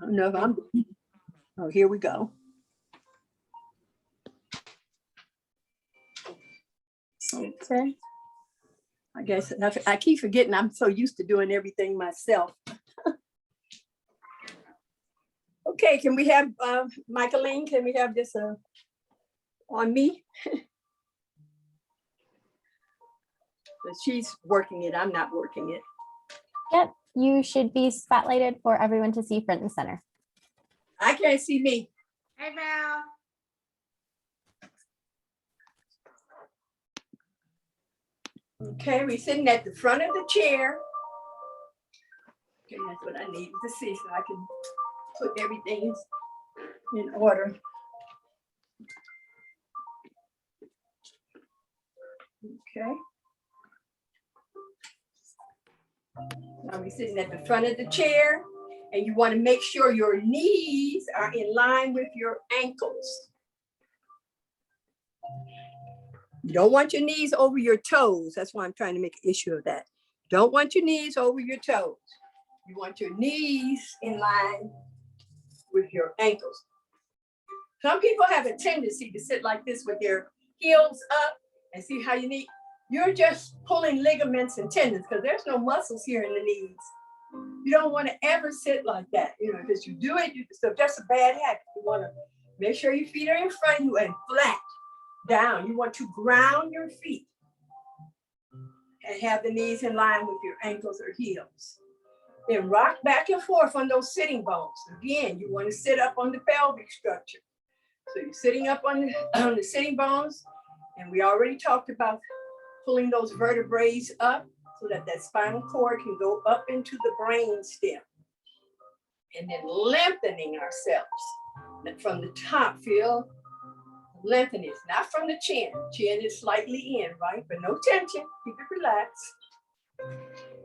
I don't know if I'm, oh, here we go. Okay. I guess I keep forgetting I'm so used to doing everything myself. Okay, can we have Michaeline, can we have this on me? But she's working it, I'm not working it. Yep, you should be spotlighted for everyone to see front and center. I can't see me. Hey, Val. Okay, we're sitting at the front of the chair. Okay, that's what I need to see so I can put everything in order. Okay. Now we're sitting at the front of the chair, and you want to make sure your knees are in line with your ankles. You don't want your knees over your toes. That's why I'm trying to make an issue of that. You don't want your knees over your toes. You want your knees in line with your ankles. Some people have a tendency to sit like this with their heels up and see how you need. You're just pulling ligaments and tendons because there's no muscles here in the knees. You don't want to ever sit like that, you know, because you do it, so just a bad habit. You want to make sure your feet are in front of you and flat down. You want to ground your feet and have the knees in line with your ankles or heels. Then rock back and forth on those sitting bones. Again, you want to sit up on the pelvic structure. So you're sitting up on the sitting bones, and we already talked about pulling those vertebrae up so that that spinal cord can go up into the brain stem. And then lengthening ourselves. And from the top, feel lengthening. It's not from the chin. Chin is slightly in, right? But no tension. Keep it relaxed.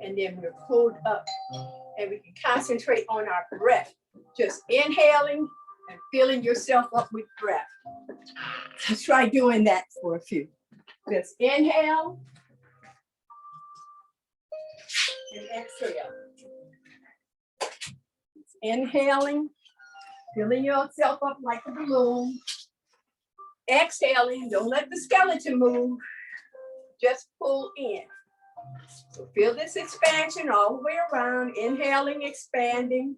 And then we're pulled up. And we can concentrate on our breath. Just inhaling and filling yourself up with breath. Let's try doing that for a few. Just inhale and exhale. Inhaling, filling yourself up like a balloon. Exhaling, don't let the skeleton move. Just pull in. So feel this expansion all the way around. Inhaling, expanding,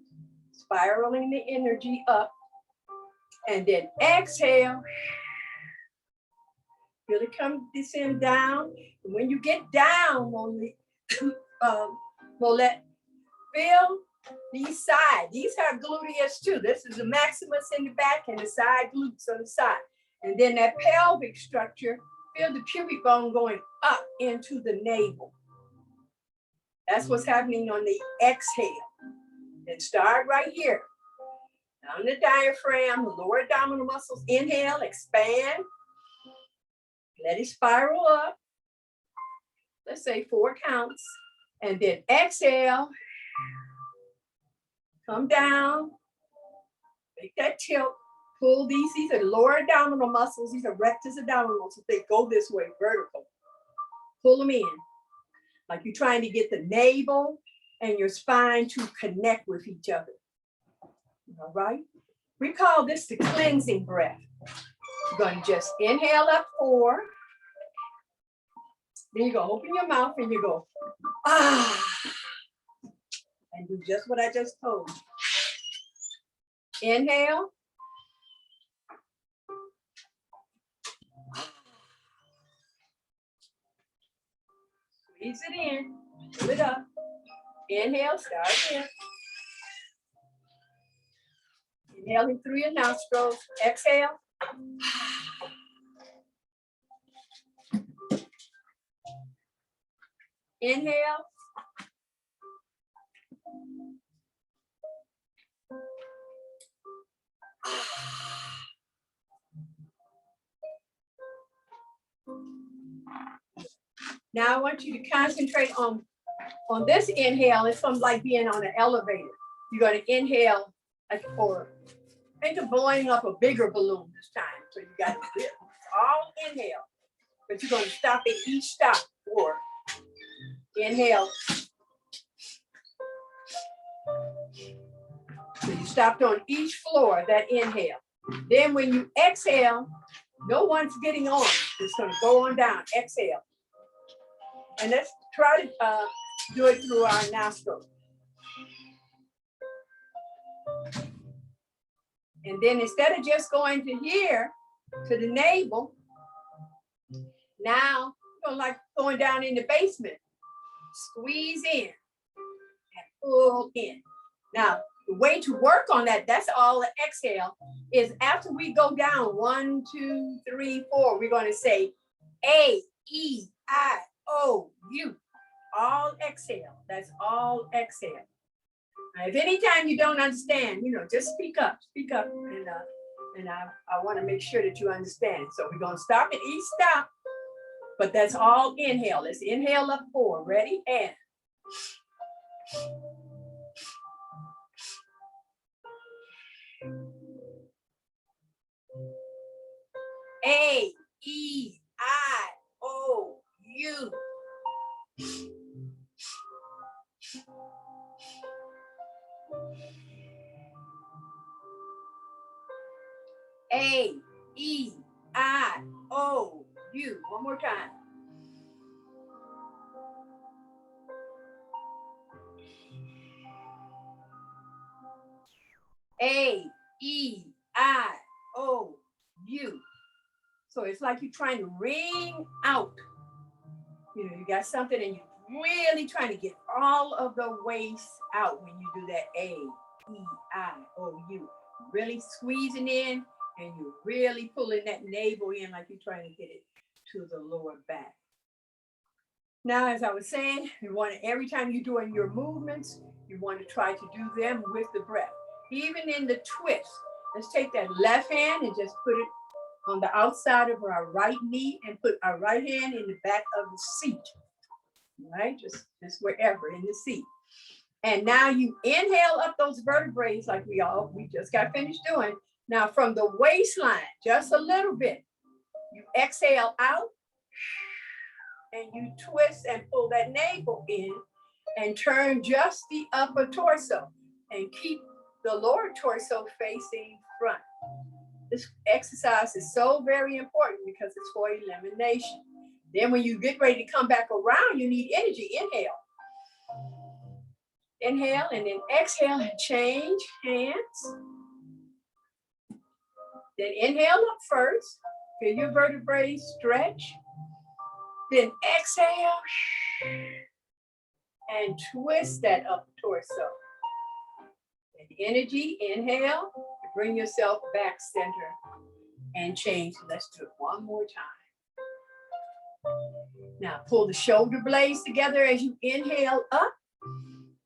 spiraling the energy up. And then exhale. Feel it come descend down. And when you get down, Molette, feel these sides. These are gluteus too. This is the maximus in the back and the side glutes on the side. And then that pelvic structure, feel the pubic bone going up into the navel. That's what's happening on the exhale. And start right here. Down the diaphragm, the lower abdominal muscles. Inhale, expand. Let it spiral up. Let's say 4 counts. And then exhale. Come down. Make that tilt. Pull these are the lower abdominal muscles. These are rectus abdominal muscles. They go this way, vertical. Pull them in. Like you're trying to get the navel and your spine to connect with each other. All right? We call this the cleansing breath. You're going to just inhale up 4. Then you go, open your mouth and you go, ah. And do just what I just told you. Inhale. Squeeze it in, pull it up. Inhale, start again. Inhaling through your nostrils. Exhale. Inhale. Now I want you to concentrate on this inhale. It's from like being on an elevator. You're going to inhale like for, think of blowing up a bigger balloon this time. So you got this, all inhale, but you're going to stop at each stop. 4. Inhale. So you stopped on each floor, that inhale. Then when you exhale, no one's getting on. It's gonna go on down, exhale. And let's try to do it through our nostrils. And then instead of just going to here, to the navel, now you're like going down in the basement. Squeeze in and pull in. Now, the way to work on that, that's all the exhale, is after we go down 1, 2, 3, 4, we're going to say A, E, I, O, U. All exhale. That's all exhale. Now, if anytime you don't understand, just speak up, and I want to make sure that you understand. So we're going to stop at each stop, but that's all inhale. Let's inhale up 4. Ready? And A, E, I, O, U. A, E, I, O, U. One more time. A, E, I, O, U. So it's like you're trying to ring out. You got something and you're really trying to get all of the waste out when you do that A, E, I, O, U. Really squeezing in and you're really pulling that navel in like you're trying to get it to the lower back. Now, as I was saying, you want to, every time you're doing your movements, you want to try to do them with the breath. Even in the twist, let's take that left hand and just put it on the outside of our right knee and put our right hand in the back of the seat, right? Just wherever in the seat. And now you inhale up those vertebrae like we just got finished doing. Now from the waistline, just a little bit, you exhale out and you twist and pull that navel in and turn just the upper torso and keep the lower torso facing front. This exercise is so very important because it's for elimination. Then when you get ready to come back around, you need energy. Inhale. Inhale and then exhale and change hands. Then inhale up first. Feel your vertebrae stretch. Then exhale and twist that upper torso. And energy, inhale. Bring yourself back center and change. Let's do it one more time. Now pull the shoulder blades together as you inhale up,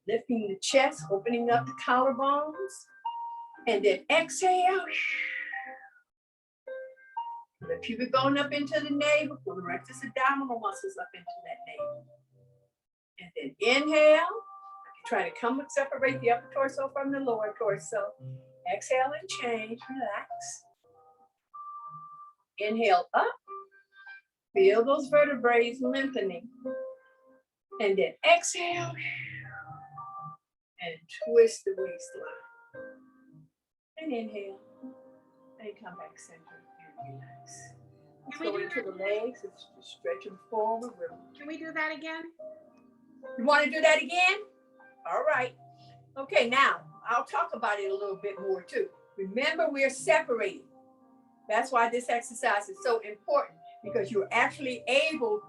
lifting the chest, opening up the collarbones, and then exhale. The pubic bone up into the navel, pull the rectus abdominal muscles up into that navel. And then inhale. Try to separate the upper torso from the lower torso. Exhale and change, relax. Inhale up. Feel those vertebrae lengthening. And then exhale. And twist the waistline. And inhale. And come back center and relax. Let's go into the legs. Just stretch them forward. Can we do that again? You want to do that again? All right. Okay, now I'll talk about it a little bit more too. Remember, we're separating. That's why this exercise is so important, because you're actually able,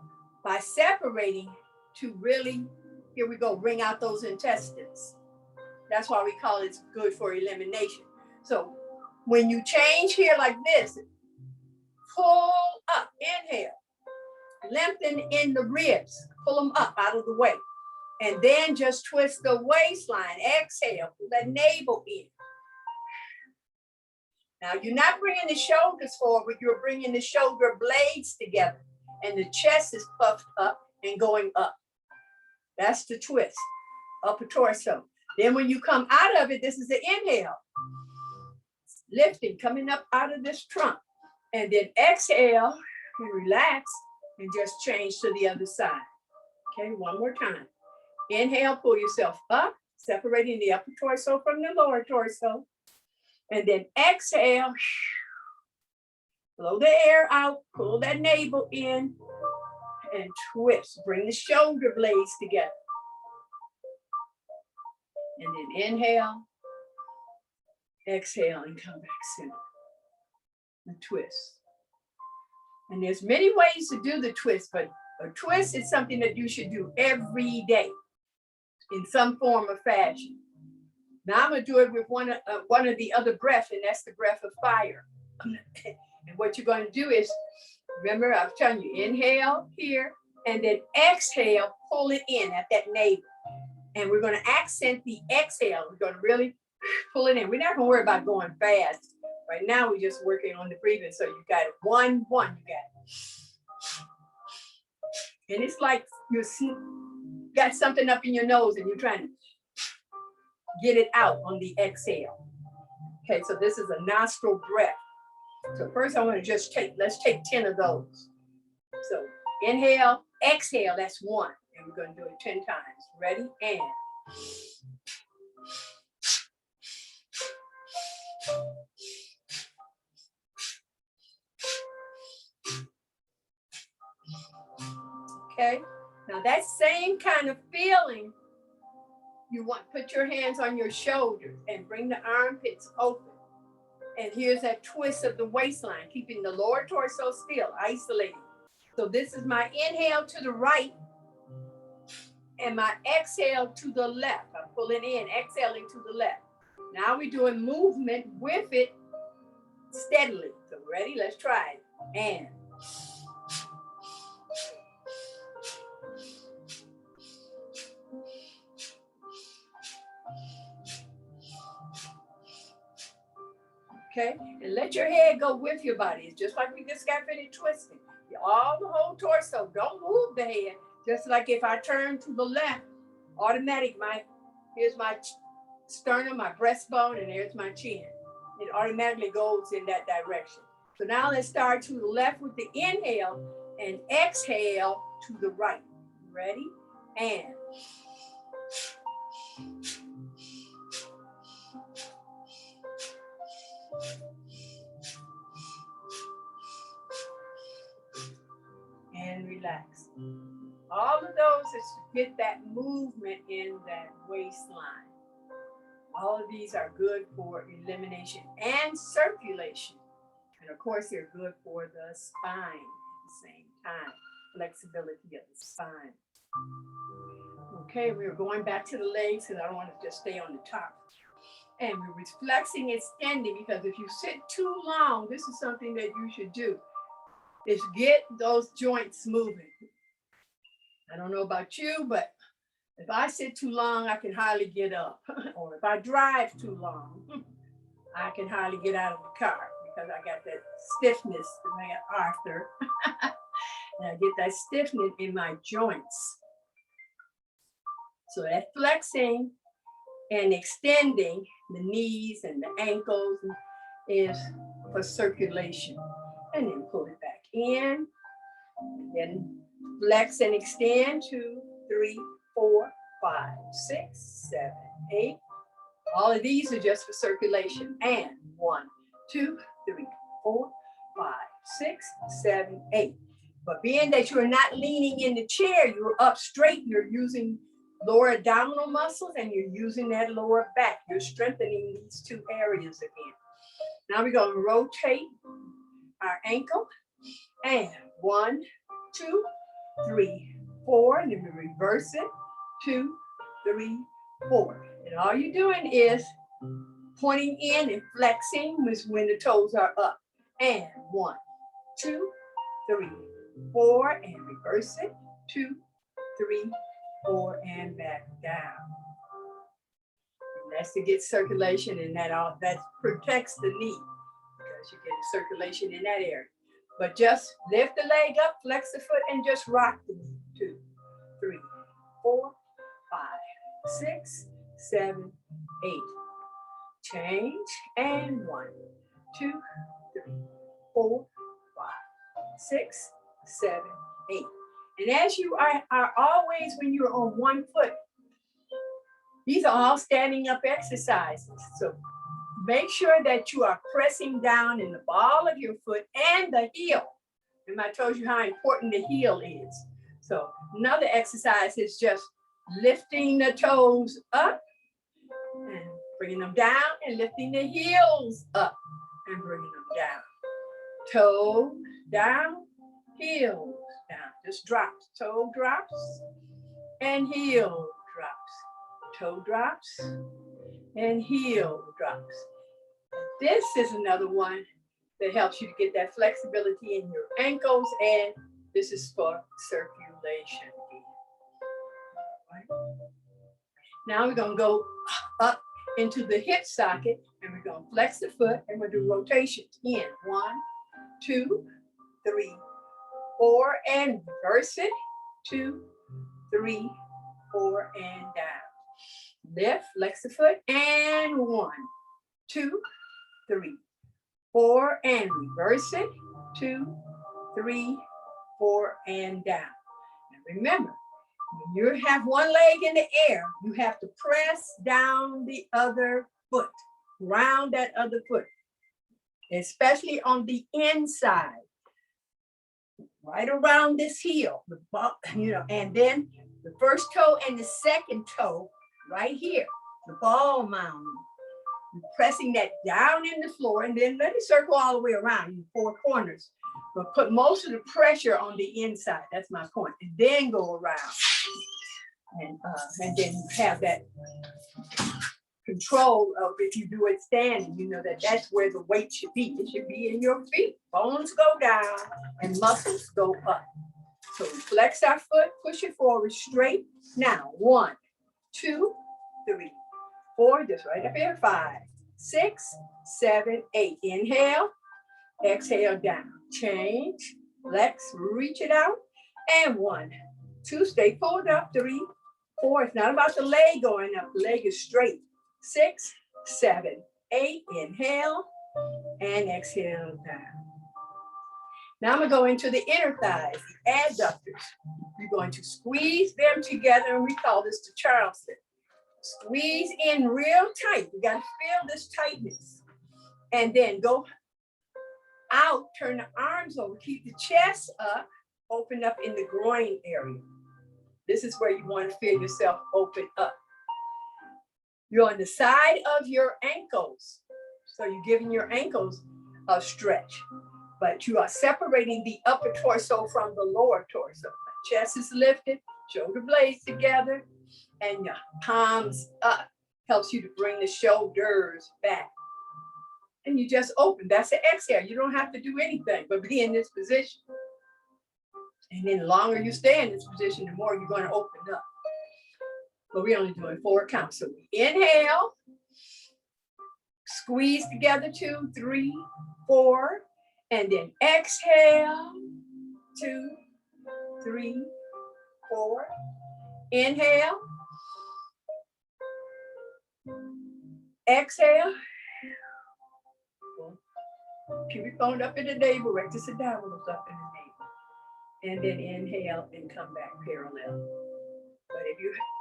by separating, to really, here we go, bring out those intestines. That's why we call it good for elimination. So when you change here like this, pull up, inhale, lengthen in the ribs, pull them up out of the way. And then just twist the waistline. Exhale, pull that navel in. Now you're not bringing the shoulders forward, you're bringing the shoulder blades together. And the chest is puffed up and going up. That's the twist, upper torso. Then when you come out of it, this is the inhale. Lifting, coming up out of this trunk. And then exhale and relax and just change to the other side. Okay, one more time. Inhale, pull yourself up. separating the upper torso from the lower torso. And then exhale, blow the air out, pull that navel in, and twist. Bring the shoulder blades together. And then inhale, exhale, and come back center. The twist. And there's many ways to do the twist, but a twist is something that you should do every day in some form or fashion. Now I'm gonna do it with one of the other breaths, and that's the breath of fire. And what you're gonna do is, remember I was telling you, inhale here, and then exhale, pull it in at that navel. And we're gonna accent the exhale. We're gonna really pull it in. We're not gonna worry about going fast. Right now, we're just working on the breathing. So you got it, one, you got it. And it's like you got something up in your nose and you're trying to get it out on the exhale. Okay, so this is a nostril breath. So first I want to just let's take 10 of those. So inhale, exhale, that's 1. And we're going to do it 10 times. Ready? And. Okay, now that same kind of feeling, you want to put your hands on your shoulders and bring the armpits open. And here's that twist of the waistline, keeping the lower torso still, isolating. So this is my inhale to the right and my exhale to the left. I'm pulling in, exhaling to the left. Now we're doing movement with it steadily. So ready? Let's try it. And. Okay, and let your head go with your body. It's just like we just got finished twisting. All the whole torso, don't move the head. Just like if I turn to the left, automatic, here's my sternum, my breastbone, and there's my chin. It automatically goes in that direction. So now let's start to the left with the inhale and exhale to the right. Ready? And. And relax. All of those is to get that movement in that waistline. All of these are good for elimination and circulation. And of course, they're good for the spine at the same time. Flexibility of the spine. Okay, we're going back to the legs because I don't want to just stay on the top. And we're flexing and extending because if you sit too long, this is something that you should do, is get those joints moving. I don't know about you, but if I sit too long, I can hardly get up. Or if I drive too long, I can hardly get out of the car because I got that stiffness, like Arthur. And I get that stiffness in my joints. So that flexing and extending the knees and the ankles is for circulation. And then pull it back in. And then flex and extend 2, 3, 4, 5, 6, 7, 8. All of these are just for circulation. And 1, 2, 3, 4, 5, 6, 7, 8. But being that you're not leaning in the chair, you're up straight, you're using lower abdominal muscles and you're using that lower back. You're strengthening these two areas again. Now we're going to rotate our ankle. And 1, 2, 3, 4. And then we reverse it. 2, 3, 4. And all you're doing is pointing in and flexing when the toes are up. And 1, 2, 3, 4. And reverse it. 2, 3, 4. And back down. And that's to get circulation in that protects the knee because you get circulation in that area. But just lift the leg up, flex the foot, and just rock the knee. 2, 3, 4, 5, 6, 7, 8. Change. And 1, 2, 3, 4, 5, 6, 7, 8. And as you are always, when you're on one foot, These are all standing up exercises. So make sure that you are pressing down in the ball of your foot and the heel. And I told you how important the heel is. So another exercise is just lifting the toes up and bringing them down, and lifting the heels up and bringing them down. Toe down, heels down. Just drops. Toe drops and heel drops. Toe drops and heel drops. This is another one that helps you to get that flexibility in your ankles, and this is for circulation. Right. Now we're going to go up into the hip socket, and we're going to flex the foot, and we'll do rotations. In 1, 2, 3, 4, and reverse it. 2, 3, 4, and down. Lift, flex the foot, and 1, 2, 3, 4, and reverse it. 2, 3, 4, and down. Now remember, when you have one leg in the air, you have to press down the other foot, round that other foot, especially on the inside, right around this heel, and then the first toe and the second toe right here, the ball mound. You're pressing that down in the floor, and then let it circle all the way around in 4 corners. But put most of the pressure on the inside. That's my point. And then go around. And then you have that control of, if you do it standing, you know that that's where the weight should be. It should be in your feet. Bones go down and muscles go up. So we flex our foot, push it forward straight. Now, 1, 2, 3, 4, just right up here. 5, 6, 7, 8. Inhale, exhale down. Change, flex, reach it out. And 1, 2, stay pulled up. 3, 4. It's not about the leg going up. The leg is straight. 6, 7, 8. Inhale and exhale down. Now I'm going to go into the inner thighs, the adductors. You're going to squeeze them together, and we call this the Charleston. Squeeze in real tight. You got to feel this tightness. And then go out, turn the arms over, keep the chest up, open up in the groin area. This is where you want to feel yourself open up. You're on the side of your ankles. So you're giving your ankles a stretch, but you are separating the upper torso from the lower torso. Chest is lifted, shoulder blades together, and your palms up. Helps you to bring the shoulders back. And you just open. That's the exhale. You don't have to do anything but be in this position. And then the longer you stay in this position, the more you're going to open up. But we're only doing 4 counts. So we inhale, squeeze together, 2, 3, 4, and then exhale, 2, 3, 4. Inhale, exhale. Pubic bone up in the navel, rectus abdominis up in the navel. And then inhale and come back parallel. But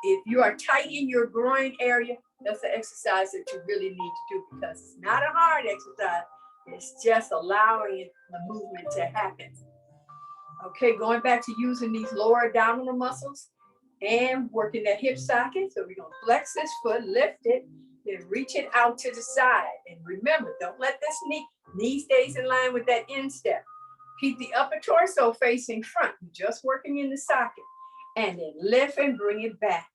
if you are tight in your groin area, that's an exercise that you really need to do, because it's not a hard exercise. It's just allowing the movement to happen. Okay, going back to using these lower abdominal muscles and working that hip socket. So we're going to flex this foot, lift it, then reach it out to the side. And remember, don't let this knee stays in line with that instep. Keep the upper torso facing front. You're just working in the socket. And then lift and bring it back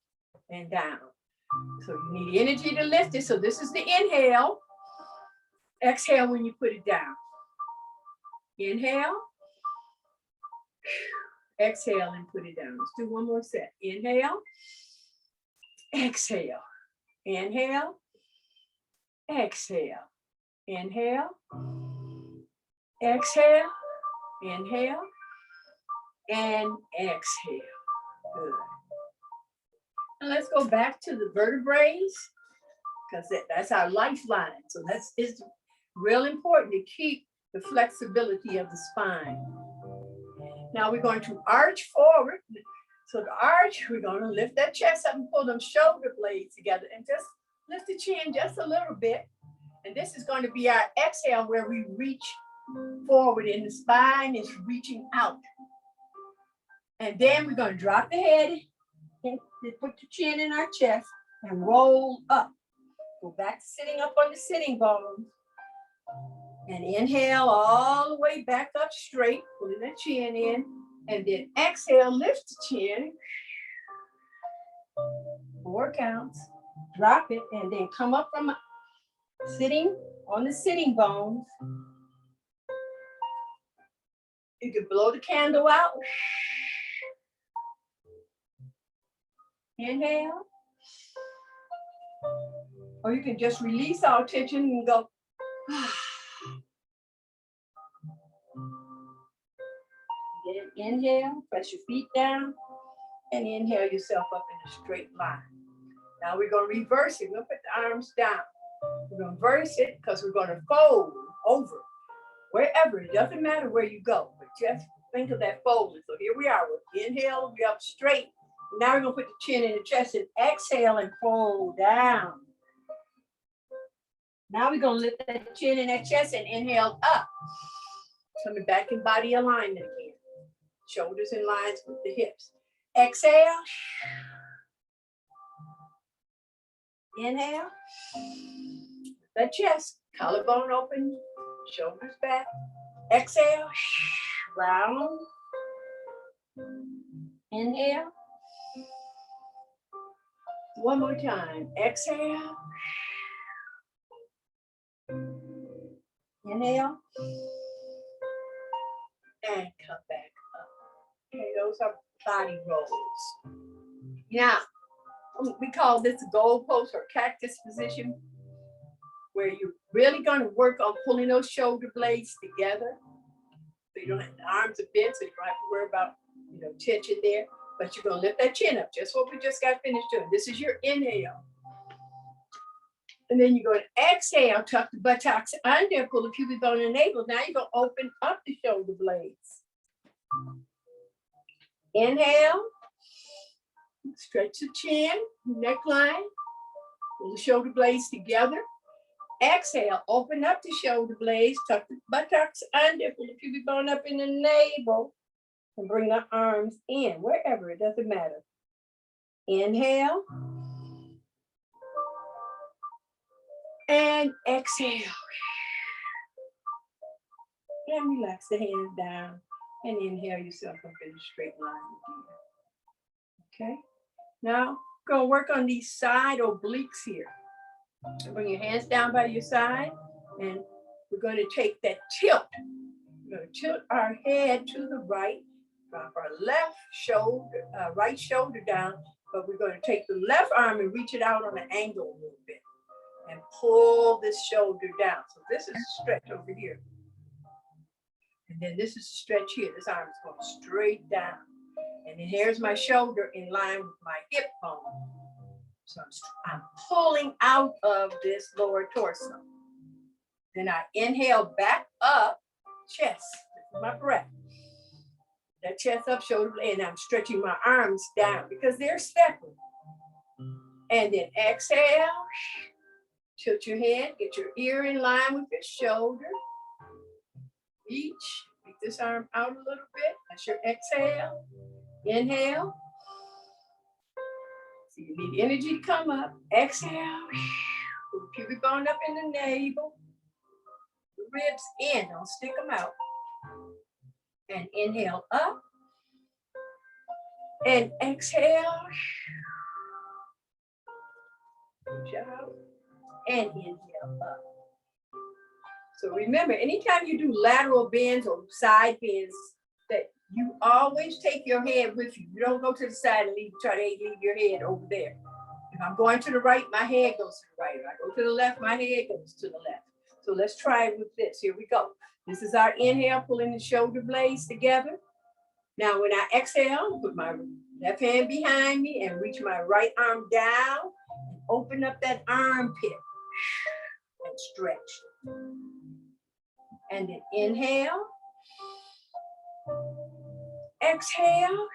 and down. So you need energy to lift it. So this is the inhale. Exhale when you put it down. Inhale. Exhale and put it down. Let's do one more set. Inhale. Exhale. Inhale. Exhale. Inhale. Exhale. Inhale. And exhale. Good. And let's go back to the vertebrae, because that's our lifeline. So it's real important to keep the flexibility of the spine. Now we're going to arch forward. So the arch, we're gonna lift that chest up and pull them shoulder blades together and just lift the chin just a little bit. And this is going to be our exhale where we reach forward and the spine is reaching out. And then we're going to drop the head and put the chin in our chest and roll up. Go back to sitting up on the sitting bones. And inhale all the way back up straight, pulling the chin in. And then exhale, lift the chin. 4 counts. Drop it and then come up from sitting on the sitting bones. You can blow the candle out. Inhale. Or you can just release all tension and go. Then inhale, press your feet down, and inhale yourself up in a straight line. Now we're going to reverse it. We're going to put the arms down. We're going to reverse it because we're going to fold over. Wherever, it doesn't matter where you go, but just think of that folding. So here we are. We'll inhale, we're up straight. Now we're going to put the chin in the chest and exhale and fold down. Now we're going to lift that chin in that chest and inhale up. Coming back in body alignment again. Shoulders in lines with the hips. Exhale. Inhale. That chest, collarbone open, shoulders back. Exhale. Round. Inhale. One more time. Exhale. Inhale. And come back up. Okay, those are body rolls. Now, we call this a goalpost or cactus position, where you're really going to work on pulling those shoulder blades together. So you don't have the arms are bent, so you don't have to worry about tension there. But you're going to lift that chin up, just what we just got finished doing. This is your inhale. And then you're going to exhale, tuck the buttocks under, pull the pubic bone and navel. Now you're going to open up the shoulder blades. Inhale. Stretch the chin, neckline, pull the shoulder blades together. Exhale, open up the shoulder blades, tuck the buttocks under, pull the pubic bone up in the navel, and bring the arms in, wherever, it doesn't matter. Inhale. And exhale. And relax the hands down and inhale yourself up in a straight line again. Okay? Now, we're going to work on these side obliques here. So bring your hands down by your side, and we're going to take that tilt. We're going to tilt our head to the right, drop our left shoulder, right shoulder down, but we're going to take the left arm and reach it out on an angle a little bit and pull this shoulder down. So this is a stretch over here. And then this is a stretch here. This arm is going straight down. And then here's my shoulder in line with my hip bone. So I'm pulling out of this lower torso. Then I inhale back up, chest, this is my breath. That chest up, shoulder, and I'm stretching my arms down because they're stepping. And then exhale, tilt your head, get your ear in line with your shoulder. Reach, make this arm out a little bit. That's your exhale. Inhale. So you need energy to come up. Exhale. Pull the pubic bone up in the navel. The ribs in, don't stick them out. And inhale up. And exhale. Reach out. And inhale up. So remember, anytime you do lateral bends or side bends, that you always take your head with you. You don't go to the side and try to leave your head over there. If I'm going to the right, my head goes to the right. If I go to the left, my head goes to the left. So let's try it with this. Here we go. This is our inhale, pulling the shoulder blades together. Now when I exhale, put my left hand behind me and reach my right arm down and open up that armpit and stretch. And then inhale. Exhale.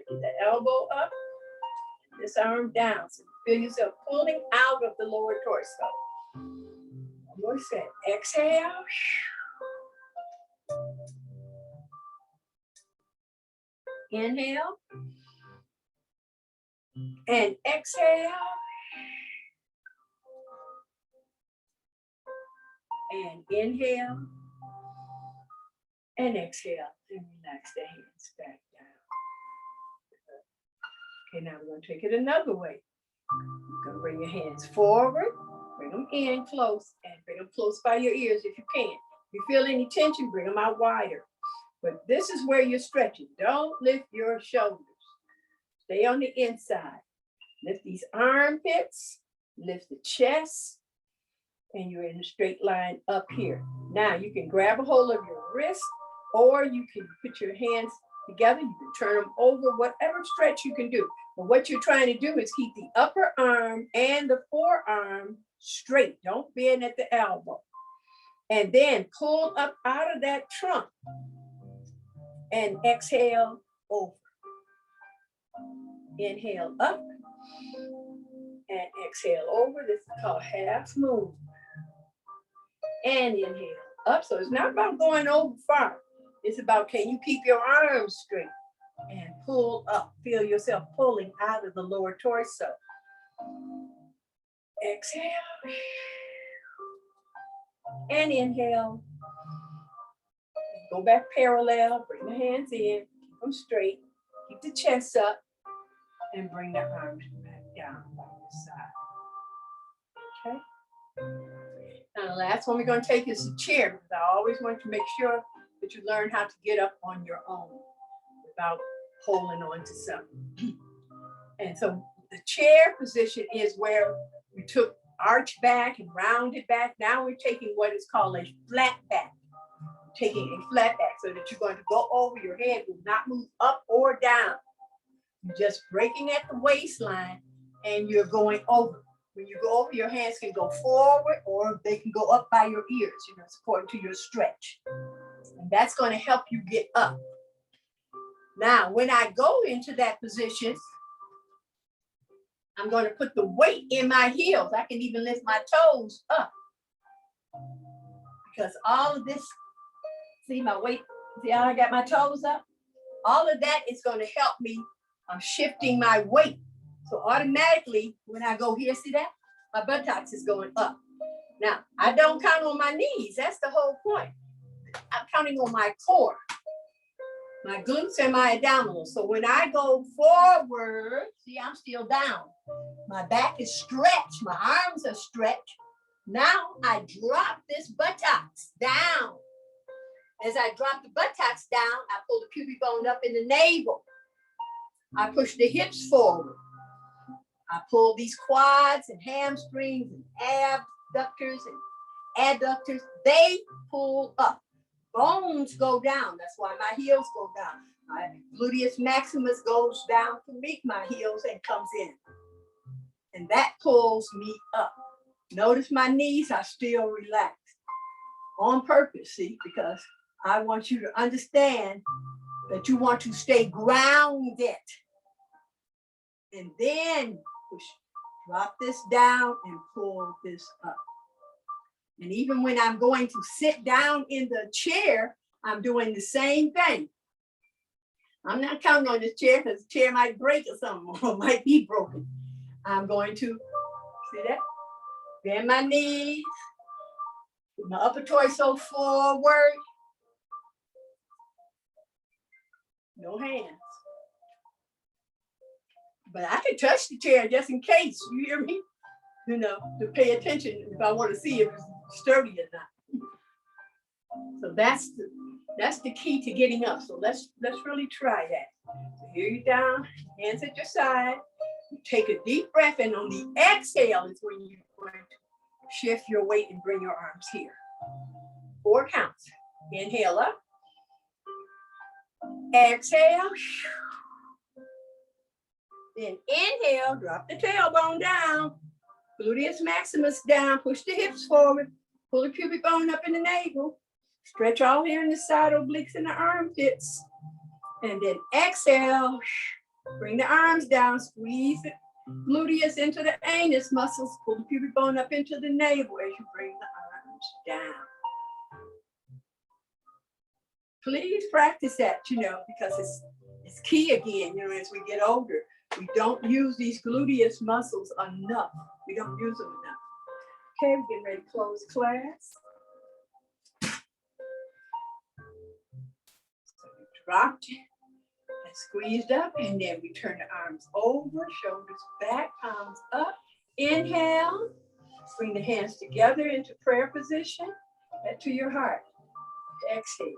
Get the elbow up, this arm down. So feel yourself pulling out of the lower torso. One more set. Exhale. Inhale. And exhale. And inhale. And exhale. And relax the hands back down. Okay, now we're going to take it another way. You're going to bring your hands forward. Bring them in close. And bring them close by your ears if you can. If you feel any tension, bring them out wider. But this is where you're stretching. Don't lift your shoulders. Stay on the inside. Lift these armpits. Lift the chest. And you're in a straight line up here. Now you can grab a hold of your wrist, or you can put your hands together. You can turn them over, whatever stretch you can do. But what you're trying to do is keep the upper arm and the forearm straight. Don't bend at the elbow. And then pull up out of that trunk and exhale over. Inhale up and exhale over. This is called half moon. And inhale up. So it's not about going over far. It's about, can you keep your arms straight and pull up? Feel yourself pulling out of the lower torso. Exhale. And inhale. Go back parallel. Bring the hands in. Keep them straight. Keep the chest up. And bring the arms back down by the side. Okay. Now the last one we're going to take is a chair, because I always want to make sure that you learn how to get up on your own without holding on to something. And so the chair position is where we took arch back and rounded back. Now we're taking what is called a flat back. Taking a flat back so that you're going to go over, your head will not move up or down. You're just breaking at the waistline and you're going over. When you go over, your hands can go forward or they can go up by your ears, it's according to your stretch. And that's going to help you get up. Now, when I go into that position, I'm going to put the weight in my heels. I can even lift my toes up. Because all of this, see my weight, see how I got my toes up? All of that is going to help me. I'm shifting my weight. So automatically, when I go here, see that? My buttocks is going up. Now, I don't count on my knees. That's the whole point. I'm counting on my core, my glutes and my abdominals. So when I go forward, see, I'm still down. My back is stretched. My arms are stretched. Now I drop this buttocks down. As I drop the buttocks down, I pull the pubic bone up in the navel. I push the hips forward. I pull these quads and hamstrings and abductors and adductors. They pull up. Bones go down. That's why my heels go down. My gluteus maximus goes down to meet my heels and comes in. And that pulls me up. Notice my knees are still relaxed. On purpose, see, because I want you to understand that you want to stay grounded. And then push, drop this down and pull this up. And even when I'm going to sit down in the chair, I'm doing the same thing. I'm not counting on this chair because the chair might break or something, or might be broken. I'm going to, see that? Bend my knees, put my upper torso forward. No hands. But I can touch the chair just in case, you hear me? To pay attention if I want to see if it's sturdy or not. So that's the key to getting up. So let's really try that. So here you down, hands at your side. You take a deep breath, and on the exhale is when you're going to shift your weight and bring your arms here. 4 counts. Inhale up. Exhale. Then inhale, drop the tailbone down. Gluteus maximus down, push the hips forward, pull the pubic bone up in the navel, stretch all here in the side obliques and the armpits, and then exhale, Bring the arms down, squeeze the gluteus into the anus muscles, pull the pubic bone up into the navel as you bring the arms down. Please practice that, because it's key again, as we get older. We don't use these gluteus muscles enough. We don't use them enough. Okay, we're getting ready to close class. So we dropped and squeezed up, and then we turn the arms over, shoulders back, palms up. Inhale, bring the hands together into prayer position, head to your heart. Exhale.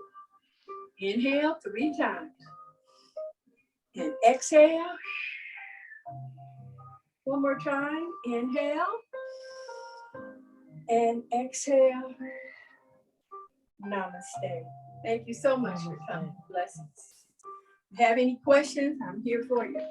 Inhale 3 times. And exhale. One more time. Inhale. And exhale. Namaste. Thank you so much for coming. Blessings. If you have any questions, I'm here for you.